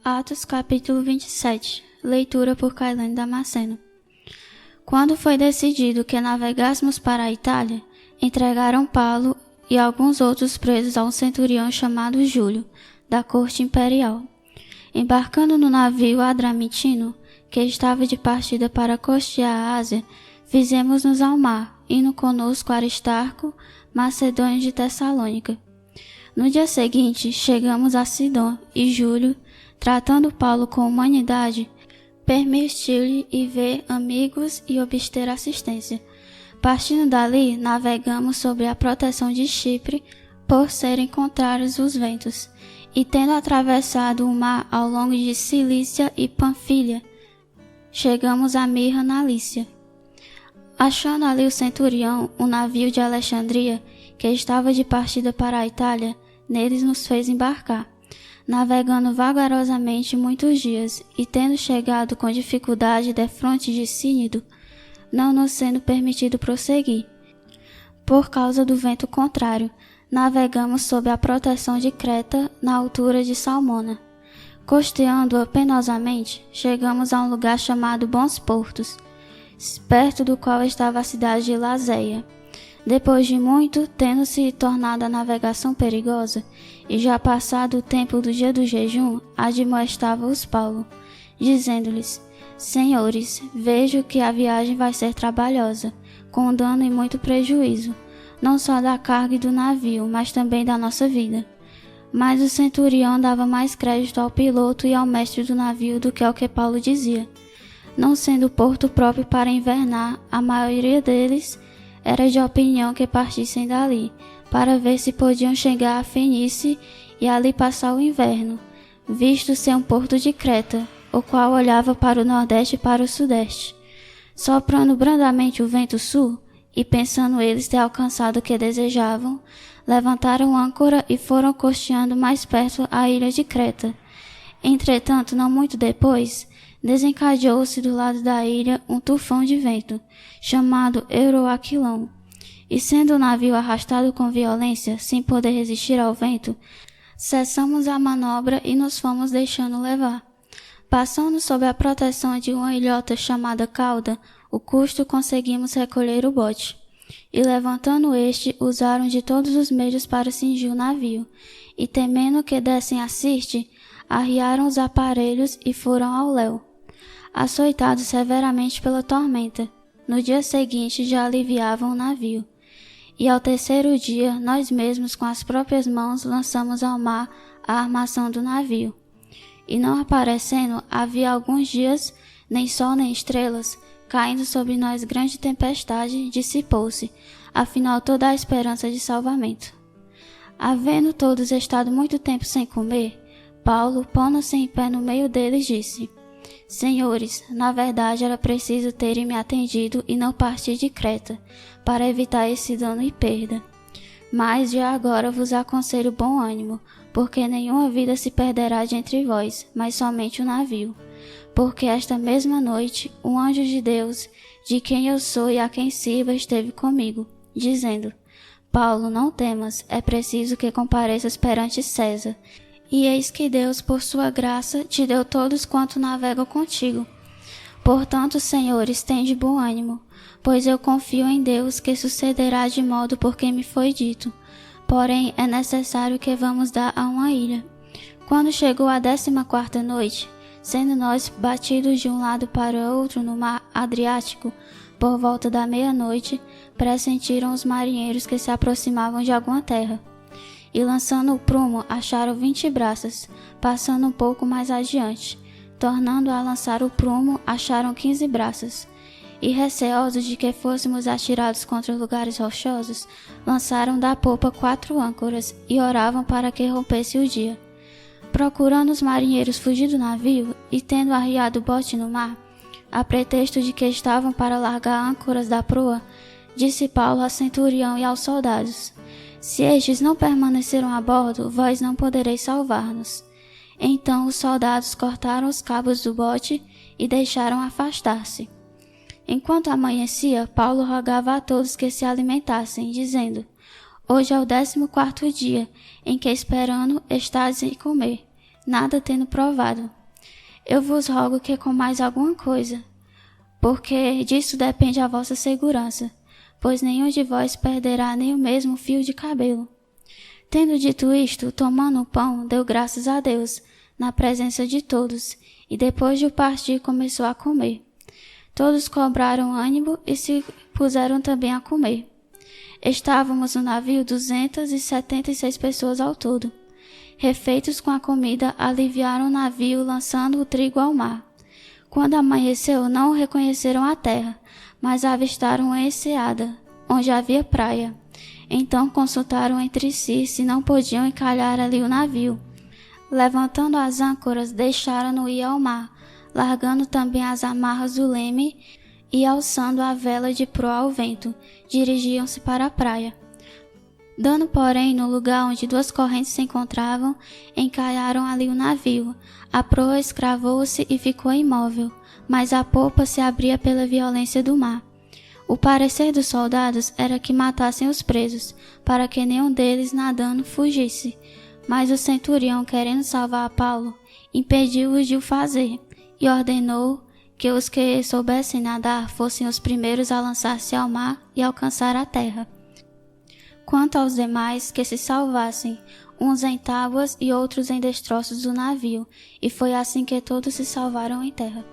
Atos capítulo 27. Leitura por Cailane Damasceno. Quando foi decidido que navegássemos para a Itália, entregaram Paulo e alguns outros presos a um centurião chamado Júlio, da corte imperial. Embarcando no navio Adramitino, que estava de partida para costear a Ásia, fizemos-nos ao mar, indo conosco Aristarco, macedônio de Tessalônica. No dia seguinte, chegamos a Sidon e Júlio, tratando Paulo com humanidade, permitiu-lhe ir ver amigos e obter assistência. Partindo dali, navegamos sob a proteção de Chipre, por serem contrários os ventos, e tendo atravessado o mar ao longo de Cilícia e Panfilha, chegamos a Mirra na Lícia. Achando ali o centurião, um navio de Alexandria, que estava de partida para a Itália, neles nos fez embarcar. Navegando vagarosamente muitos dias, e tendo chegado com dificuldade defronte de Cínido, não nos sendo permitido prosseguir. Por causa do vento contrário, navegamos sob a proteção de Creta, na altura de Salmona. Costeando-a penosamente, chegamos a um lugar chamado Bons Portos, perto do qual estava a cidade de Lazéia. Depois de muito, tendo se tornado a navegação perigosa, e já passado o tempo do dia do jejum, admoestava-os Paulo, dizendo-lhes: Senhores, vejo que a viagem vai ser trabalhosa, com dano e muito prejuízo, não só da carga e do navio, mas também da nossa vida. Mas o centurião dava mais crédito ao piloto e ao mestre do navio do que ao que Paulo dizia. Não sendo porto próprio para invernar, a maioria deles era de opinião que partissem dali, para ver se podiam chegar a Fenícia e ali passar o inverno, visto ser um porto de Creta, o qual olhava para o nordeste e para o sudeste. Soprando brandamente o vento sul, e pensando eles ter alcançado o que desejavam, levantaram âncora e foram costeando mais perto a ilha de Creta. Entretanto, não muito depois, desencadeou-se do lado da ilha um tufão de vento, chamado Euroaquilão, e sendo o navio arrastado com violência, sem poder resistir ao vento, cessamos a manobra e nos fomos deixando levar. Passando sob a proteção de uma ilhota chamada Cauda, o custo conseguimos recolher o bote, e levantando este, usaram de todos os meios para cingir o navio, e temendo que dessem a Sirte, arriaram os aparelhos e foram ao léu. Açoitados severamente pela tormenta, no dia seguinte já aliviavam o navio. E ao terceiro dia, nós mesmos com as próprias mãos lançamos ao mar a armação do navio. E não aparecendo, havia alguns dias, nem sol nem estrelas, caindo sobre nós grande tempestade, dissipou-se, afinal toda a esperança de salvamento. Havendo todos estado muito tempo sem comer, Paulo, pondo-se em pé no meio deles, disse: Senhores, na verdade era preciso terem me atendido e não partir de Creta, para evitar esse dano e perda. Mas já agora vos aconselho bom ânimo, porque nenhuma vida se perderá de entre vós, mas somente o navio. Porque esta mesma noite, um anjo de Deus, de quem eu sou e a quem sirva, esteve comigo, dizendo: Paulo, não temas, é preciso que compareças perante César. E eis que Deus, por sua graça, te deu todos quanto navegam contigo. Portanto, senhores, tende bom ânimo, pois eu confio em Deus que sucederá de modo por que me foi dito. Porém, é necessário que vamos dar a uma ilha. Quando chegou a 14ª noite, sendo nós batidos de um lado para outro no mar Adriático, por volta da meia-noite, pressentiram os marinheiros que se aproximavam de alguma terra. E lançando o prumo, acharam 20 braças, passando um pouco mais adiante. Tornando a lançar o prumo, acharam 15 braças. E receosos de que fôssemos atirados contra lugares rochosos, lançaram da popa 4 âncoras e oravam para que rompesse o dia. Procurando os marinheiros fugir do navio e tendo arriado o bote no mar, a pretexto de que estavam para largar âncoras da proa, disse Paulo ao centurião e aos soldados: Se estes não permaneceram a bordo, vós não podereis salvar-nos. Então os soldados cortaram os cabos do bote e deixaram afastar-se. Enquanto amanhecia, Paulo rogava a todos que se alimentassem, dizendo: Hoje é o 14º dia, em que esperando estás em comer. nada tendo provado. Eu vos rogo que comais alguma coisa, porque disso depende a vossa segurança, pois nenhum de vós perderá nem o mesmo fio de cabelo. Tendo dito isto, tomando o pão, deu graças a Deus, na presença de todos, e depois de o partir começou a comer. Todos cobraram ânimo e se puseram também a comer. Estávamos no navio 276 pessoas ao todo. Refeitos com a comida, aliviaram o navio, lançando o trigo ao mar. Quando amanheceu, não reconheceram a terra, mas avistaram uma enseada, onde havia praia. Então consultaram entre si se não podiam encalhar ali o navio. Levantando as âncoras, deixaram-no ir ao mar, largando também as amarras do leme e alçando a vela de proa ao vento, dirigiam-se para a praia. Dando, porém, no lugar onde duas correntes se encontravam, encalharam ali o navio. A proa escravou-se e ficou imóvel, mas a popa se abria pela violência do mar. O parecer dos soldados era que matassem os presos, para que nenhum deles nadando fugisse. Mas o centurião, querendo salvar Paulo, impediu-os de o fazer, e ordenou que os que soubessem nadar fossem os primeiros a lançar-se ao mar e alcançar a terra. Quanto aos demais, que se salvassem, uns em tábuas e outros em destroços do navio, e foi assim que todos se salvaram em terra.